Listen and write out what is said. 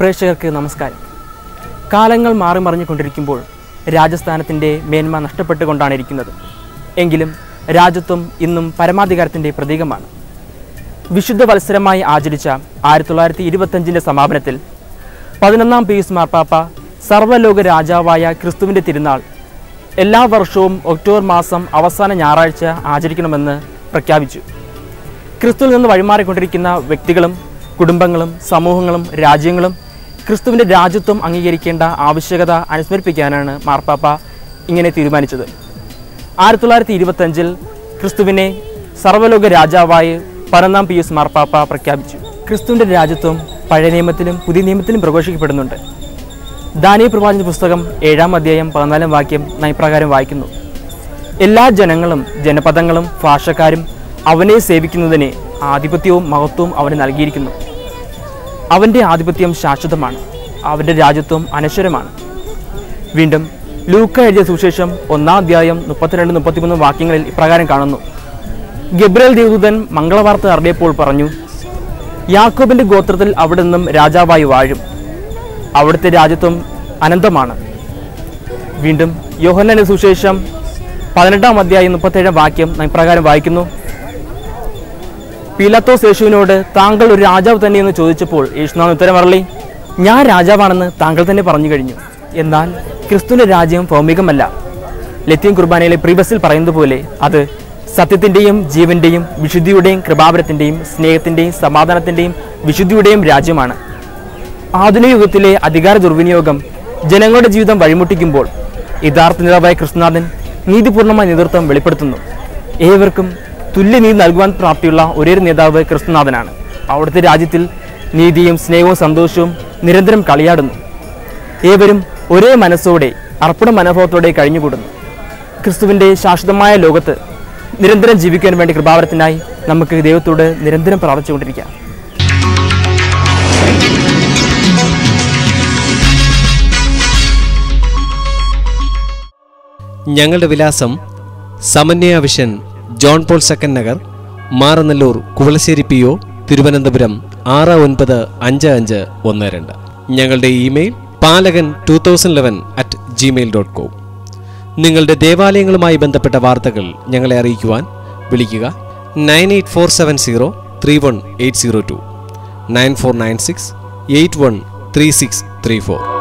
പ്രേക്ഷകർക്ക് നമസ്കാരം. കാലങ്ങൾ മാറി മറിഞ്ഞുകൊണ്ടിരിക്കുമ്പോൾ രാജസ്ഥാനത്തിൻ്റെ മേന്മ നഷ്ടപ്പെട്ടുകൊണ്ടാണ് ഇരിക്കുന്നത്. എങ്കിലും രാജ്യത്വം ഇന്നും പരമാധികാരത്തിൻ്റെ പ്രതീകമാണ്. വിശുദ്ധ വത്സരമായി ആചരിച്ച 1925 സമാപനത്തിൽ 11-ാം പീയൂസ് മാർപ്പാപ്പ സർവ്വലോക രാജാവായ ക്രിസ്തുവിൻ്റെ തിരുനാൾ എല്ലാ വർഷവും ഒക്ടോബർ മാസം അവസാന ഞായറാഴ്ച ആചരിക്കണമെന്ന് പ്രഖ്യാപിച്ചു. ക്രിസ്തുവിൽ നിന്ന് വഴിമാറിക്കൊണ്ടിരിക്കുന്ന വ്യക്തികളും കുടുംബങ്ങളും സമൂഹങ്ങളും രാജ്യങ്ങളും ക്രിസ്തുവിൻ്റെ രാജ്യത്വം അംഗീകരിക്കേണ്ട ആവശ്യകത അനുസ്മരിപ്പിക്കാനാണ് മാർപ്പാപ്പ ഇങ്ങനെ തീരുമാനിച്ചത്. 1925 ക്രിസ്തുവിനെ സർവ്വലോക രാജാവായി 11-ാം പീയൂസ് മാർപ്പാപ്പ പ്രഖ്യാപിച്ചു. ക്രിസ്തുവിൻ്റെ രാജ്യത്വം പഴയ നിയമത്തിലും പുതിയ നിയമത്തിലും പ്രഘോഷിക്കപ്പെടുന്നുണ്ട്. ദാനിയേൽ പ്രവാചകന്റെ പുസ്തകം 7-ാം അധ്യായം 14-ാം വാക്യം ഇപ്രകാരം വായിക്കുന്നു: എല്ലാ ജനങ്ങളും ജനപദങ്ങളും ഭാഷക്കാരും അവനെ സേവിക്കുന്നതിന് ആധിപത്യവും മഹത്വവും അവന് നൽകിയിരിക്കുന്നു. അവൻ്റെ ആധിപത്യം ശാശ്വതമാണ്, അവൻ്റെ രാജ്യത്വം അനശ്വരമാണ്. വീണ്ടും ലൂക്ക എഴുതിയ സുവിശേഷം 1-ാം അധ്യായം 32-33 വാക്യങ്ങളിൽ ഇപ്രകാരം കാണുന്നു: ഗബ്രിയേൽ ദേവദൂതൻ മംഗളവാർത്ത അറിയിപ്പോൾ പറഞ്ഞു, യാക്കോബിൻ്റെ ഗോത്രത്തിൽ അവിടെ നിന്നും രാജാവായി വാഴും, അവിടുത്തെ രാജ്യത്വം അനന്തമാണ്. വീണ്ടും യോഹന്നാന്റെ സുവിശേഷം 18-ാം അധ്യായം 37-ാം വാക്യം ഇപ്രകാരം വായിക്കുന്നു: പീലാത്തോസ് യേശുവിനോട് താങ്കൾ ഒരു രാജാവ് തന്നെയെന്ന് ചോദിച്ചപ്പോൾ യേശുനാഥൻ ഉത്തരം അരുളി, ഞാൻ രാജാവാണെന്ന് താങ്കൾ തന്നെ പറഞ്ഞു കഴിഞ്ഞു. എന്നാൽ ക്രിസ്തുവിൻ്റെ രാജ്യം ഭൗമികമല്ല. ലത്തീൻ കുർബാനയിലെ പ്രീബസിൽ പറയുന്നത് പോലെ അത് സത്യത്തിൻ്റെയും ജീവൻ്റെയും വിശുദ്ധിയുടെയും കൃപാവരത്തിൻ്റെയും സ്നേഹത്തിൻ്റെയും സമാധാനത്തിൻ്റെയും വിശുദ്ധിയുടെയും രാജ്യമാണ്. ആധുനിക യുഗത്തിലെ അധികാര ദുർവിനിയോഗം ജനങ്ങളുടെ ജീവിതം വഴിമുട്ടിക്കുമ്പോൾ യഥാർത്ഥ നേതാവായ ക്രിസ്തുനാഥൻ നീതിപൂർണ്ണമായ നേതൃത്വം വെളിപ്പെടുത്തുന്നു. ഏവർക്കും തുല്യനീതി നൽകുവാൻ പ്രാപ്തിയുള്ള ഒരേ നേതാവ് ക്രിസ്തുനാഥനാണ്. അവിടുത്തെ രാജ്യത്തിൽ നീതിയും സ്നേഹവും സന്തോഷവും നിരന്തരം കളിയാടുന്നു. ഏവരും ഒരേ മനസ്സോടെ അർപ്പണ മനോഭാവത്തോടെ കഴിഞ്ഞുകൂടുന്നു. ക്രിസ്തുവിൻ്റെ ശാശ്വതമായ ലോകത്ത് നിരന്തരം ജീവിക്കാൻ വേണ്ടി കൃപാവരത്തിനായി നമുക്ക് ദൈവത്തോട് നിരന്തരം പ്രാർത്ഥിച്ചുകൊണ്ടിരിക്കാം. ഞങ്ങളുടെ വിലാസം Samanvaya vision John Paul second Nagar, Maranallur, Kuvalassery PO, Thiruvananthapuram 695512. ഞങ്ങളുടെ ഇമെയിൽ palagan2011@gmail.com. നിങ്ങളുടെ ദേവാലയങ്ങളുമായി ബന്ധപ്പെട്ട വാർത്തകൾ ഞങ്ങളെ അറിയിക്കുവാൻ വിളിക്കുക 9847031802 9496813634.